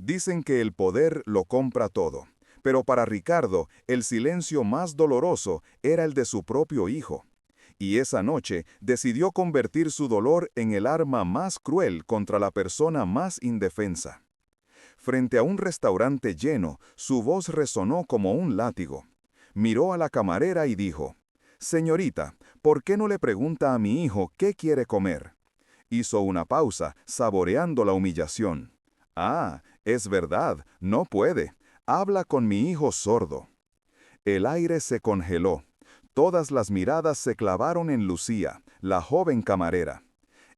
Dicen que el poder lo compra todo, pero para Ricardo el silencio más doloroso era el de su propio hijo. Y esa noche decidió convertir su dolor en el arma más cruel contra la persona más indefensa. Frente a un restaurante lleno, su voz resonó como un látigo. Miró a la camarera y dijo: «Señorita, ¿por qué no le pregunta a mi hijo qué quiere comer?». Hizo una pausa, saboreando la humillación. «Ah, es verdad, no puede. Habla con mi hijo sordo». El aire se congeló. Todas las miradas se clavaron en Lucía, la joven camarera.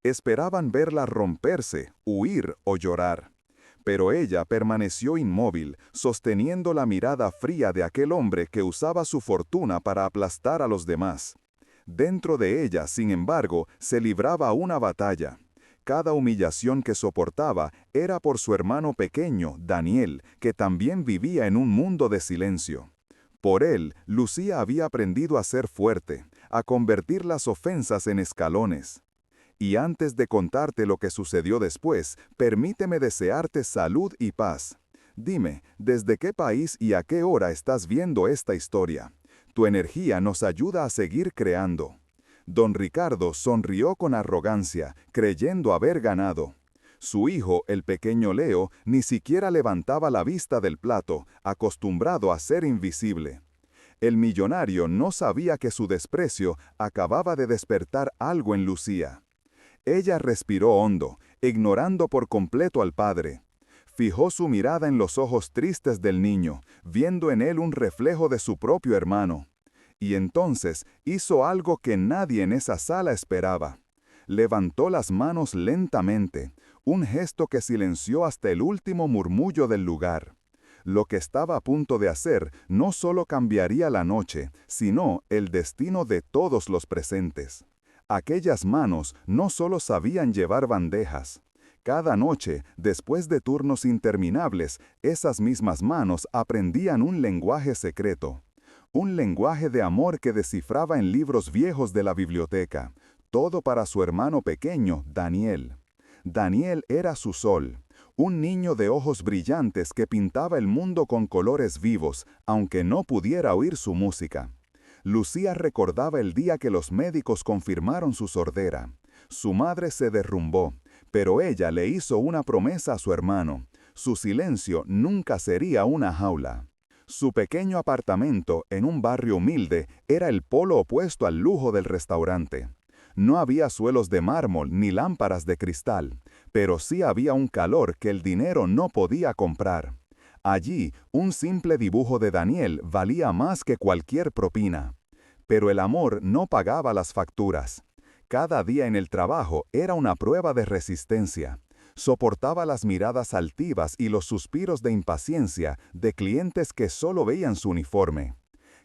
Esperaban verla romperse, huir o llorar. Pero ella permaneció inmóvil, sosteniendo la mirada fría de aquel hombre que usaba su fortuna para aplastar a los demás. Dentro de ella, sin embargo, se libraba una batalla. Cada humillación que soportaba era por su hermano pequeño, Daniel, que también vivía en un mundo de silencio. Por él, Lucía había aprendido a ser fuerte, a convertir las ofensas en escalones. Y antes de contarte lo que sucedió después, permíteme desearte salud y paz. Dime, ¿desde qué país y a qué hora estás viendo esta historia? Tu energía nos ayuda a seguir creando. Don Ricardo sonrió con arrogancia, creyendo haber ganado. Su hijo, el pequeño Leo, ni siquiera levantaba la vista del plato, acostumbrado a ser invisible. El millonario no sabía que su desprecio acababa de despertar algo en Lucía. Ella respiró hondo, ignorando por completo al padre. Fijó su mirada en los ojos tristes del niño, viendo en él un reflejo de su propio hermano. Y entonces hizo algo que nadie en esa sala esperaba. Levantó las manos lentamente, un gesto que silenció hasta el último murmullo del lugar. Lo que estaba a punto de hacer no solo cambiaría la noche, sino el destino de todos los presentes. Aquellas manos no solo sabían llevar bandejas. Cada noche, después de turnos interminables, esas mismas manos aprendían un lenguaje secreto. Un lenguaje de amor que descifraba en libros viejos de la biblioteca. Todo para su hermano pequeño, Daniel. Daniel era su sol. Un niño de ojos brillantes que pintaba el mundo con colores vivos, aunque no pudiera oír su música. Lucía recordaba el día que los médicos confirmaron su sordera. Su madre se derrumbó, pero ella le hizo una promesa a su hermano. Su silencio nunca sería una jaula. Su pequeño apartamento, en un barrio humilde, era el polo opuesto al lujo del restaurante. No había suelos de mármol ni lámparas de cristal, pero sí había un calor que el dinero no podía comprar. Allí, un simple dibujo de Daniel valía más que cualquier propina. Pero el amor no pagaba las facturas. Cada día en el trabajo era una prueba de resistencia. Soportaba las miradas altivas y los suspiros de impaciencia de clientes que solo veían su uniforme.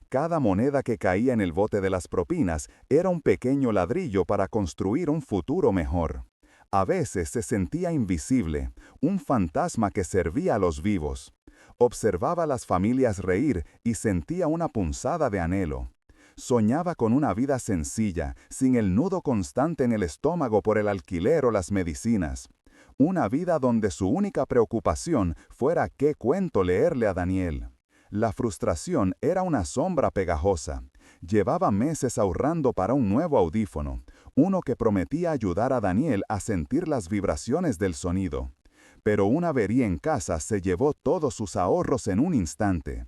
Cada moneda que caía en el bote de las propinas era un pequeño ladrillo para construir un futuro mejor. A veces se sentía invisible, un fantasma que servía a los vivos. Observaba a las familias reír y sentía una punzada de anhelo. Soñaba con una vida sencilla, sin el nudo constante en el estómago por el alquiler o las medicinas. Una vida donde su única preocupación fuera qué cuento leerle a Daniel. La frustración era una sombra pegajosa. Llevaba meses ahorrando para un nuevo audífono, uno que prometía ayudar a Daniel a sentir las vibraciones del sonido. Pero una avería en casa se llevó todos sus ahorros en un instante.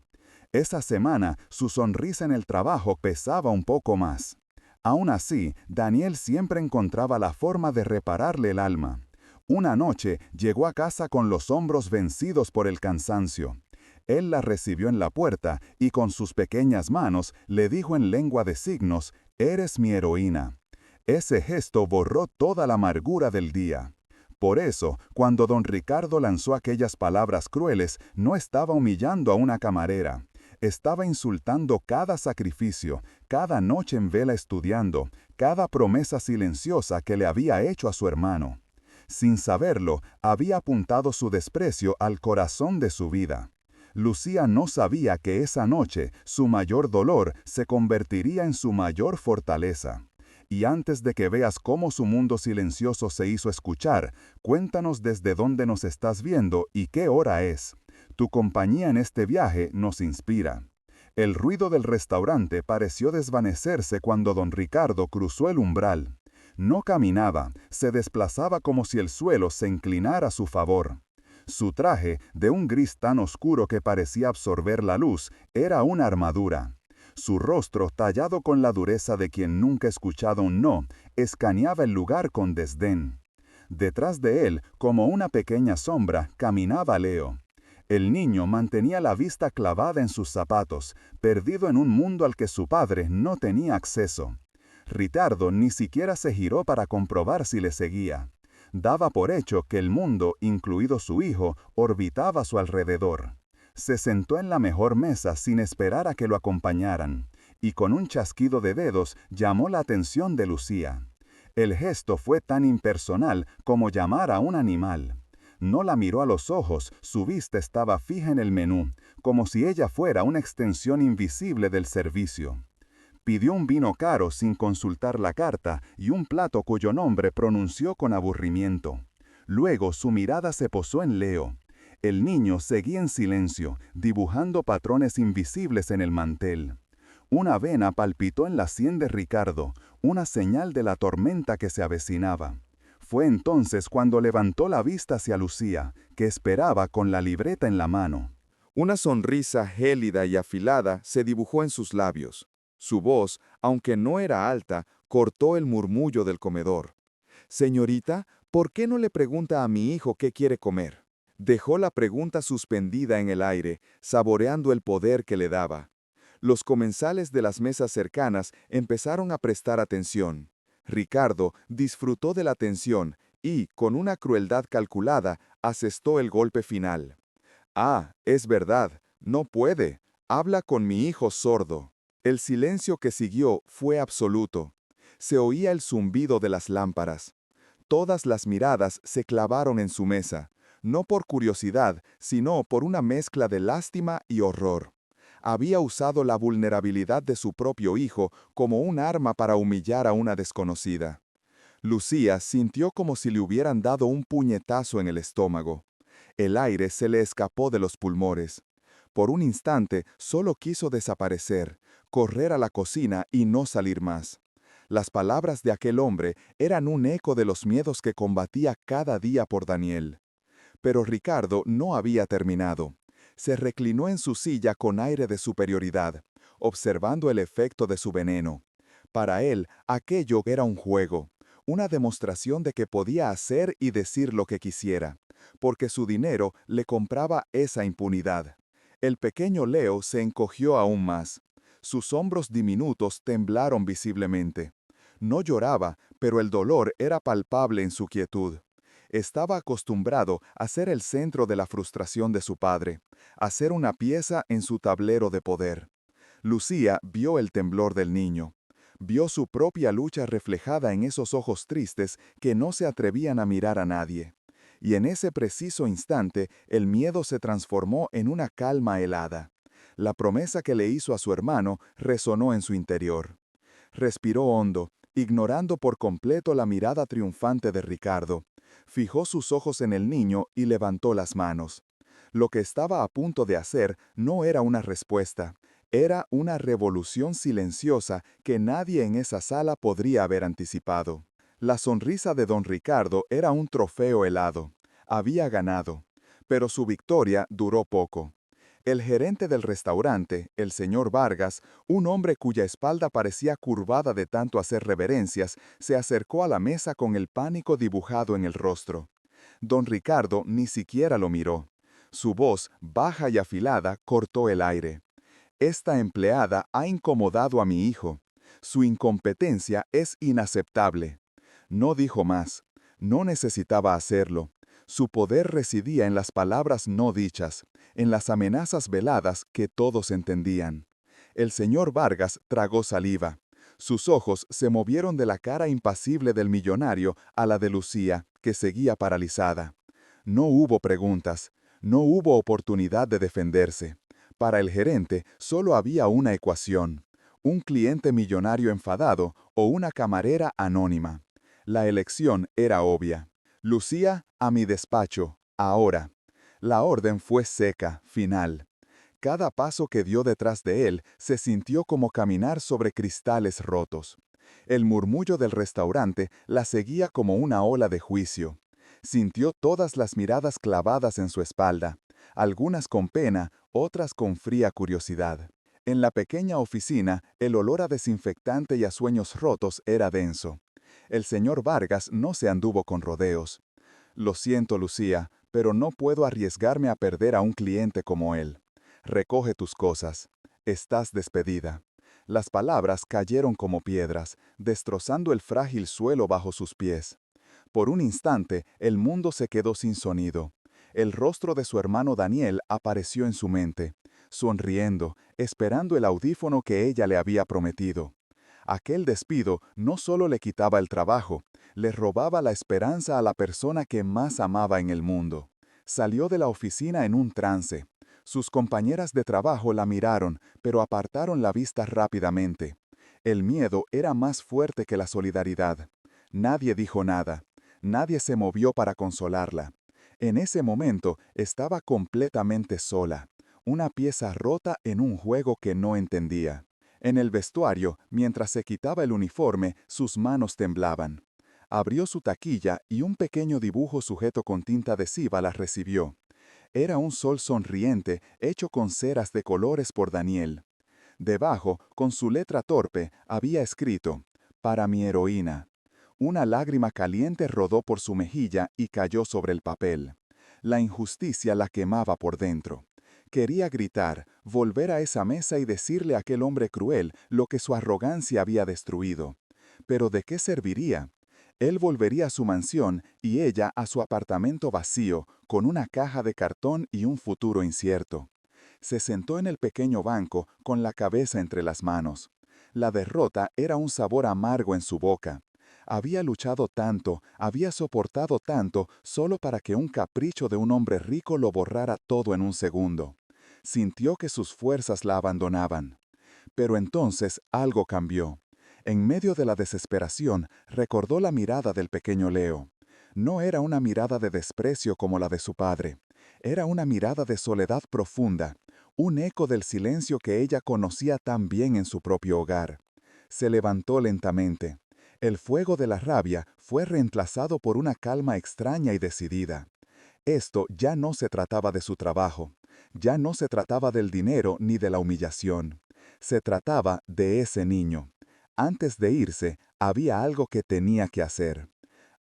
Esa semana, su sonrisa en el trabajo pesaba un poco más. Aún así, Daniel siempre encontraba la forma de repararle el alma. Una noche llegó a casa con los hombros vencidos por el cansancio. Él la recibió en la puerta y con sus pequeñas manos le dijo en lengua de signos: «Eres mi heroína». Ese gesto borró toda la amargura del día. Por eso, cuando don Ricardo lanzó aquellas palabras crueles, no estaba humillando a una camarera. Estaba insultando cada sacrificio, cada noche en vela estudiando, cada promesa silenciosa que le había hecho a su hermano. Sin saberlo, había apuntado su desprecio al corazón de su vida. Lucía no sabía que esa noche su mayor dolor se convertiría en su mayor fortaleza. Y antes de que veas cómo su mundo silencioso se hizo escuchar, cuéntanos desde dónde nos estás viendo y qué hora es. Tu compañía en este viaje nos inspira. El ruido del restaurante pareció desvanecerse cuando don Ricardo cruzó el umbral. No caminaba, se desplazaba como si el suelo se inclinara a su favor. Su traje, de un gris tan oscuro que parecía absorber la luz, era una armadura. Su rostro, tallado con la dureza de quien nunca ha escuchado un no, escaneaba el lugar con desdén. Detrás de él, como una pequeña sombra, caminaba Leo. El niño mantenía la vista clavada en sus zapatos, perdido en un mundo al que su padre no tenía acceso. Ricardo ni siquiera se giró para comprobar si le seguía. Daba por hecho que el mundo, incluido su hijo, orbitaba a su alrededor. Se sentó en la mejor mesa sin esperar a que lo acompañaran, y con un chasquido de dedos llamó la atención de Lucía. El gesto fue tan impersonal como llamar a un animal. No la miró a los ojos, su vista estaba fija en el menú, como si ella fuera una extensión invisible del servicio. Pidió un vino caro sin consultar la carta y un plato cuyo nombre pronunció con aburrimiento. Luego su mirada se posó en Leo. El niño seguía en silencio, dibujando patrones invisibles en el mantel. Una vena palpitó en la sien de Ricardo, una señal de la tormenta que se avecinaba. Fue entonces cuando levantó la vista hacia Lucía, que esperaba con la libreta en la mano. Una sonrisa gélida y afilada se dibujó en sus labios. Su voz, aunque no era alta, cortó el murmullo del comedor. «Señorita, ¿por qué no le pregunta a mi hijo qué quiere comer?» Dejó la pregunta suspendida en el aire, saboreando el poder que le daba. Los comensales de las mesas cercanas empezaron a prestar atención. Ricardo disfrutó de la atención y, con una crueldad calculada, asestó el golpe final. «Ah, es verdad, no puede. Habla con mi hijo sordo». El silencio que siguió fue absoluto. Se oía el zumbido de las lámparas. Todas las miradas se clavaron en su mesa, no por curiosidad, sino por una mezcla de lástima y horror. Había usado la vulnerabilidad de su propio hijo como un arma para humillar a una desconocida. Lucía sintió como si le hubieran dado un puñetazo en el estómago. El aire se le escapó de los pulmones. Por un instante solo quiso desaparecer, correr a la cocina y no salir más. Las palabras de aquel hombre eran un eco de los miedos que combatía cada día por Daniel. Pero Ricardo no había terminado. Se reclinó en su silla con aire de superioridad, observando el efecto de su veneno. Para él, aquello era un juego, una demostración de que podía hacer y decir lo que quisiera, porque su dinero le compraba esa impunidad. El pequeño Leo se encogió aún más. Sus hombros diminutos temblaron visiblemente. No lloraba, pero el dolor era palpable en su quietud. Estaba acostumbrado a ser el centro de la frustración de su padre, a ser una pieza en su tablero de poder. Lucía vio el temblor del niño. Vio su propia lucha reflejada en esos ojos tristes que no se atrevían a mirar a nadie. Y en ese preciso instante el miedo se transformó en una calma helada. La promesa que le hizo a su hermano resonó en su interior. Respiró hondo, ignorando por completo la mirada triunfante de Ricardo. Fijó sus ojos en el niño y levantó las manos. Lo que estaba a punto de hacer no era una respuesta, era una revolución silenciosa que nadie en esa sala podría haber anticipado. La sonrisa de don Ricardo era un trofeo helado. Había ganado, pero su victoria duró poco. El gerente del restaurante, el señor Vargas, un hombre cuya espalda parecía curvada de tanto hacer reverencias, se acercó a la mesa con el pánico dibujado en el rostro. Don Ricardo ni siquiera lo miró. Su voz, baja y afilada, cortó el aire. «Esta empleada ha incomodado a mi hijo. Su incompetencia es inaceptable». No dijo más. No necesitaba hacerlo. Su poder residía en las palabras no dichas, en las amenazas veladas que todos entendían. El señor Vargas tragó saliva. Sus ojos se movieron de la cara impasible del millonario a la de Lucía, que seguía paralizada. No hubo preguntas, no hubo oportunidad de defenderse. Para el gerente solo había una ecuación. un cliente millonario enfadado o una camarera anónima. La elección era obvia. Lucía, a mi despacho, ahora. La orden fue seca, final. Cada paso que dio detrás de él se sintió como caminar sobre cristales rotos. El murmullo del restaurante la seguía como una ola de juicio. Sintió todas las miradas clavadas en su espalda, algunas con pena, otras con fría curiosidad. En la pequeña oficina, el olor a desinfectante y a sueños rotos era denso. El señor Vargas no se anduvo con rodeos. Lo siento, Lucía, pero no puedo arriesgarme a perder a un cliente como él. Recoge tus cosas. Estás despedida. Las palabras cayeron como piedras, destrozando el frágil suelo bajo sus pies. Por un instante, el mundo se quedó sin sonido. El rostro de su hermano Daniel apareció en su mente, sonriendo, esperando el audífono que ella le había prometido. Aquel despido no solo le quitaba el trabajo, le robaba la esperanza a la persona que más amaba en el mundo. Salió de la oficina en un trance. Sus compañeras de trabajo la miraron, pero apartaron la vista rápidamente. El miedo era más fuerte que la solidaridad. Nadie dijo nada. Nadie se movió para consolarla. En ese momento estaba completamente sola, una pieza rota en un juego que no entendía. En el vestuario, mientras se quitaba el uniforme, sus manos temblaban. Abrió su taquilla y un pequeño dibujo sujeto con tinta adhesiva la recibió. Era un sol sonriente hecho con ceras de colores por Daniel. Debajo, con su letra torpe, había escrito, «Para mi heroína». Una lágrima caliente rodó por su mejilla y cayó sobre el papel. La injusticia la quemaba por dentro. Quería gritar, volver a esa mesa y decirle a aquel hombre cruel lo que su arrogancia había destruido. Pero ¿de qué serviría? Él volvería a su mansión y ella a su apartamento vacío, con una caja de cartón y un futuro incierto. Se sentó en el pequeño banco, con la cabeza entre las manos. La derrota era un sabor amargo en su boca. Había luchado tanto, había soportado tanto, solo para que un capricho de un hombre rico lo borrara todo en un segundo. Sintió que sus fuerzas la abandonaban. Pero entonces algo cambió. En medio de la desesperación, recordó la mirada del pequeño Leo. No era una mirada de desprecio como la de su padre. Era una mirada de soledad profunda, un eco del silencio que ella conocía tan bien en su propio hogar. Se levantó lentamente. El fuego de la rabia fue reemplazado por una calma extraña y decidida. Esto ya no se trataba de su trabajo, ya no se trataba del dinero ni de la humillación. Se trataba de ese niño. Antes de irse, había algo que tenía que hacer.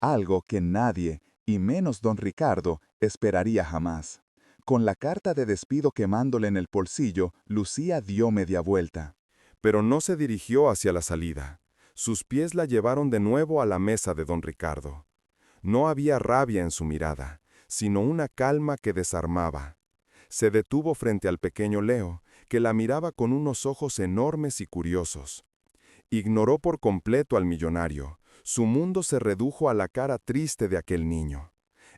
Algo que nadie, y menos don Ricardo, esperaría jamás. Con la carta de despido quemándole en el bolsillo, Lucía dio media vuelta. Pero no se dirigió hacia la salida. Sus pies la llevaron de nuevo a la mesa de don Ricardo. No había rabia en su mirada, sino una calma que desarmaba. Se detuvo frente al pequeño Leo, que la miraba con unos ojos enormes y curiosos. Ignoró por completo al millonario. Su mundo se redujo a la cara triste de aquel niño.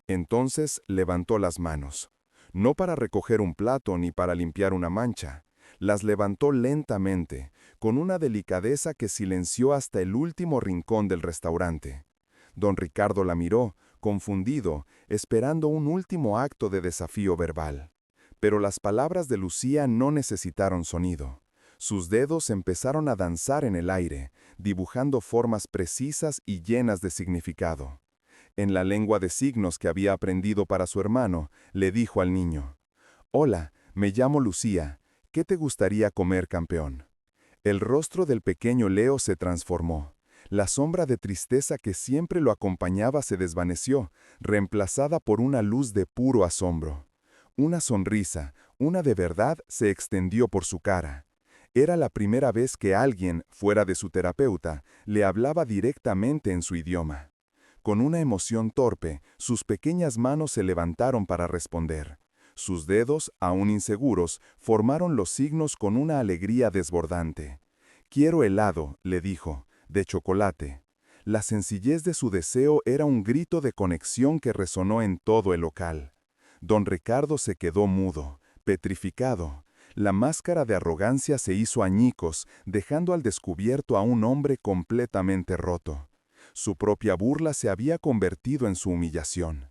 Entonces levantó las manos. No para recoger un plato ni para limpiar una mancha. Las levantó lentamente, con una delicadeza que silenció hasta el último rincón del restaurante. Don Ricardo la miró, confundido, esperando un último acto de desafío verbal. Pero las palabras de Lucía no necesitaron sonido. Sus dedos empezaron a danzar en el aire, dibujando formas precisas y llenas de significado. En la lengua de signos que había aprendido para su hermano, le dijo al niño, «Hola, me llamo Lucía. ¿Qué te gustaría comer, campeón?» El rostro del pequeño Leo se transformó. La sombra de tristeza que siempre lo acompañaba se desvaneció, reemplazada por una luz de puro asombro. Una sonrisa, una de verdad, se extendió por su cara. Era la primera vez que alguien, fuera de su terapeuta, le hablaba directamente en su idioma. Con una emoción torpe, sus pequeñas manos se levantaron para responder. Sus dedos, aún inseguros, formaron los signos con una alegría desbordante. «Quiero helado», le dijo, «de chocolate». La sencillez de su deseo era un grito de conexión que resonó en todo el local. Don Ricardo se quedó mudo, petrificado. La máscara de arrogancia se hizo añicos, dejando al descubierto a un hombre completamente roto. Su propia burla se había convertido en su humillación.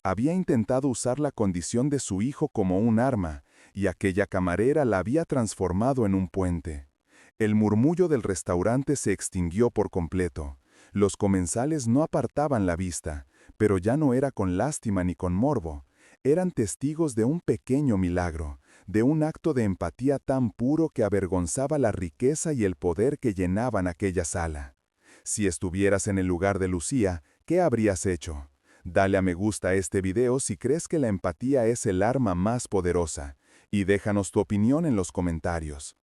Había intentado usar la condición de su hijo como un arma, y aquella camarera la había transformado en un puente. El murmullo del restaurante se extinguió por completo. Los comensales no apartaban la vista, pero ya no era con lástima ni con morbo. Eran testigos de un pequeño milagro, de un acto de empatía tan puro que avergonzaba la riqueza y el poder que llenaban aquella sala. Si estuvieras en el lugar de Lucía, ¿qué habrías hecho? Dale a me gusta a este video si crees que la empatía es el arma más poderosa, y déjanos tu opinión en los comentarios.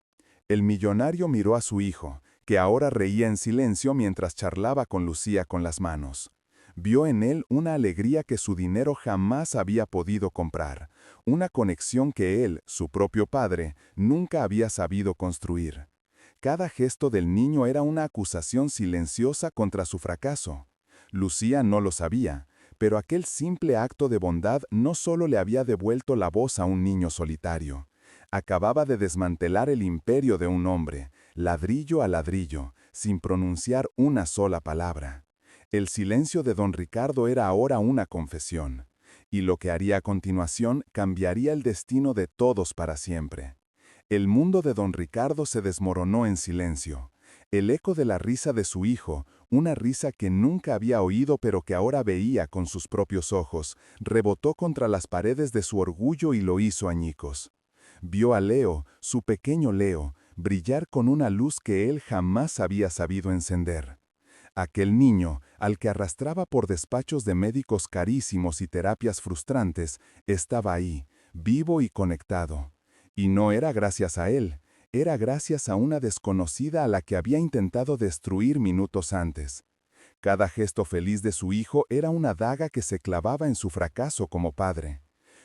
El millonario miró a su hijo, que ahora reía en silencio mientras charlaba con Lucía con las manos. Vio en él una alegría que su dinero jamás había podido comprar, una conexión que él, su propio padre, nunca había sabido construir. Cada gesto del niño era una acusación silenciosa contra su fracaso. Lucía no lo sabía, pero aquel simple acto de bondad no solo le había devuelto la voz a un niño solitario. Acababa de desmantelar el imperio de un hombre, ladrillo a ladrillo, sin pronunciar una sola palabra. El silencio de don Ricardo era ahora una confesión, y lo que haría a continuación cambiaría el destino de todos para siempre. El mundo de don Ricardo se desmoronó en silencio. El eco de la risa de su hijo, una risa que nunca había oído pero que ahora veía con sus propios ojos, rebotó contra las paredes de su orgullo y lo hizo añicos. Vio a Leo, su pequeño Leo, brillar con una luz que él jamás había sabido encender. Aquel niño, al que arrastraba por despachos de médicos carísimos y terapias frustrantes, estaba ahí, vivo y conectado. Y no era gracias a él, era gracias a una desconocida a la que había intentado destruir minutos antes. Cada gesto feliz de su hijo era una daga que se clavaba en su fracaso como padre.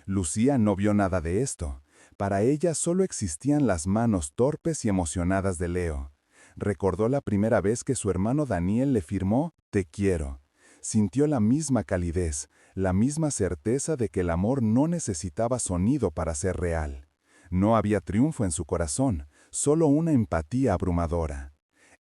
Lucía no vio nada de esto. Para ella solo existían las manos torpes y emocionadas de Leo. Recordó la primera vez que su hermano Daniel le firmó «Te quiero». Sintió la misma calidez, la misma certeza de que el amor no necesitaba sonido para ser real. No había triunfo en su corazón, solo una empatía abrumadora.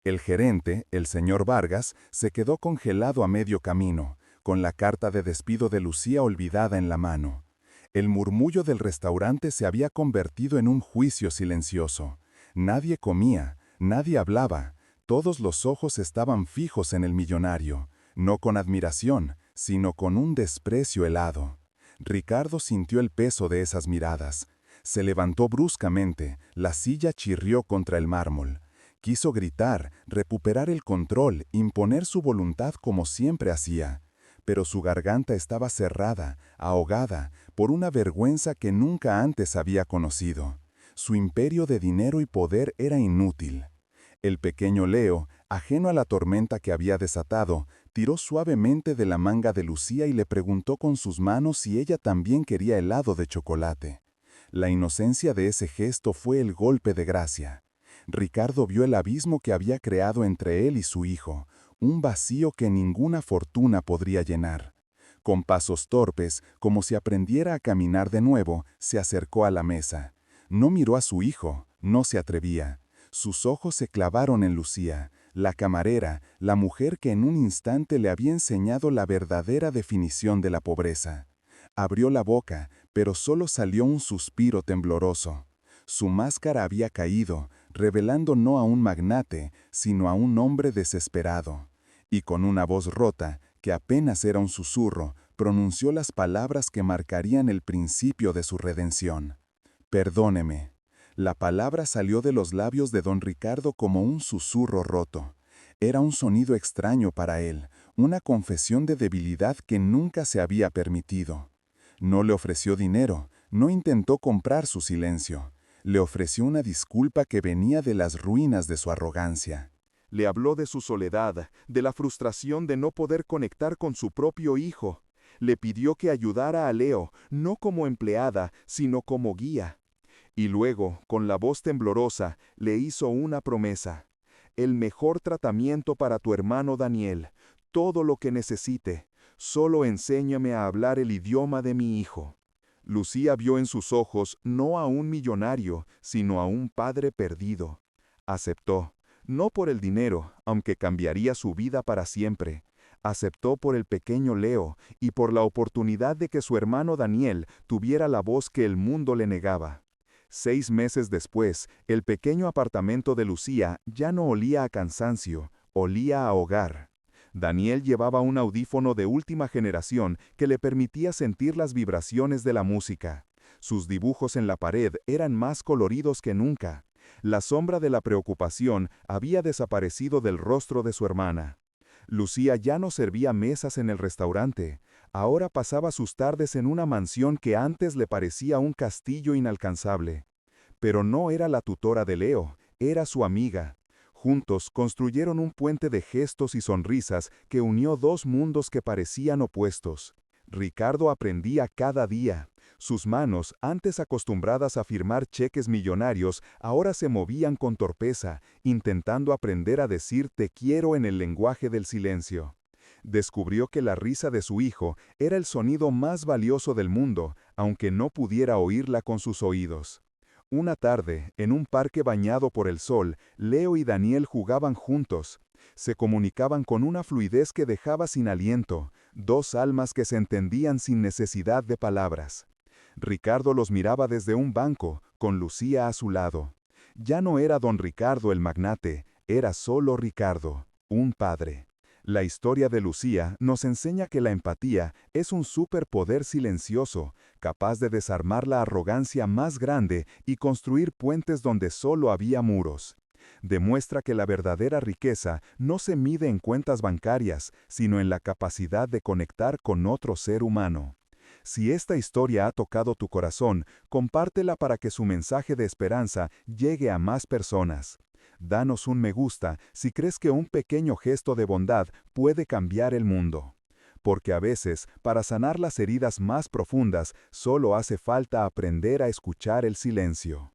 El gerente, el señor Vargas, se quedó congelado a medio camino, con la carta de despido de Lucía olvidada en la mano. El murmullo del restaurante se había convertido en un juicio silencioso. Nadie comía, nadie hablaba, todos los ojos estaban fijos en el millonario, no con admiración, sino con un desprecio helado. Ricardo sintió el peso de esas miradas. Se levantó bruscamente, la silla chirrió contra el mármol. Quiso gritar, recuperar el control, imponer su voluntad como siempre hacía. Pero su garganta estaba cerrada, ahogada, por una vergüenza que nunca antes había conocido. Su imperio de dinero y poder era inútil. El pequeño Leo, ajeno a la tormenta que había desatado, tiró suavemente de la manga de Lucía y le preguntó con sus manos si ella también quería helado de chocolate. La inocencia de ese gesto fue el golpe de gracia. Ricardo vio el abismo que había creado entre él y su hijo, un vacío que ninguna fortuna podría llenar. Con pasos torpes, como si aprendiera a caminar de nuevo, se acercó a la mesa. No miró a su hijo, no se atrevía. Sus ojos se clavaron en Lucía, la camarera, la mujer que en un instante le había enseñado la verdadera definición de la pobreza. Abrió la boca, pero solo salió un suspiro tembloroso. Su máscara había caído, revelando no a un magnate, sino a un hombre desesperado. Y con una voz rota, que apenas era un susurro, pronunció las palabras que marcarían el principio de su redención. «Perdóneme». La palabra salió de los labios de don Ricardo como un susurro roto. Era un sonido extraño para él, una confesión de debilidad que nunca se había permitido. No le ofreció dinero, no intentó comprar su silencio. Le ofreció una disculpa que venía de las ruinas de su arrogancia. Le habló de su soledad, de la frustración de no poder conectar con su propio hijo. Le pidió que ayudara a Leo, no como empleada, sino como guía. Y luego, con la voz temblorosa, le hizo una promesa. El mejor tratamiento para tu hermano Daniel, todo lo que necesite. Solo enséñame a hablar el idioma de mi hijo. Lucía vio en sus ojos no a un millonario, sino a un padre perdido. Aceptó, no por el dinero, aunque cambiaría su vida para siempre. Aceptó por el pequeño Leo y por la oportunidad de que su hermano Daniel tuviera la voz que el mundo le negaba. 6 meses después, el pequeño apartamento de Lucía ya no olía a cansancio, olía a hogar. Daniel llevaba un audífono de última generación que le permitía sentir las vibraciones de la música. Sus dibujos en la pared eran más coloridos que nunca. La sombra de la preocupación había desaparecido del rostro de su hermana. Lucía ya no servía mesas en el restaurante. Ahora pasaba sus tardes en una mansión que antes le parecía un castillo inalcanzable. Pero no era la tutora de Leo, era su amiga. Juntos construyeron un puente de gestos y sonrisas que unió dos mundos que parecían opuestos. Ricardo aprendía cada día. Sus manos, antes acostumbradas a firmar cheques millonarios, ahora se movían con torpeza, intentando aprender a decir te quiero en el lenguaje del silencio. Descubrió que la risa de su hijo era el sonido más valioso del mundo, aunque no pudiera oírla con sus oídos. Una tarde, en un parque bañado por el sol, Leo y Daniel jugaban juntos. Se comunicaban con una fluidez que dejaba sin aliento, dos almas que se entendían sin necesidad de palabras. Ricardo los miraba desde un banco, con Lucía a su lado. Ya no era don Ricardo el magnate, era solo Ricardo, un padre. La historia de Lucía nos enseña que la empatía es un superpoder silencioso, capaz de desarmar la arrogancia más grande y construir puentes donde solo había muros. Demuestra que la verdadera riqueza no se mide en cuentas bancarias, sino en la capacidad de conectar con otro ser humano. Si esta historia ha tocado tu corazón, compártela para que su mensaje de esperanza llegue a más personas. Danos un me gusta si crees que un pequeño gesto de bondad puede cambiar el mundo. Porque a veces, para sanar las heridas más profundas, solo hace falta aprender a escuchar el silencio.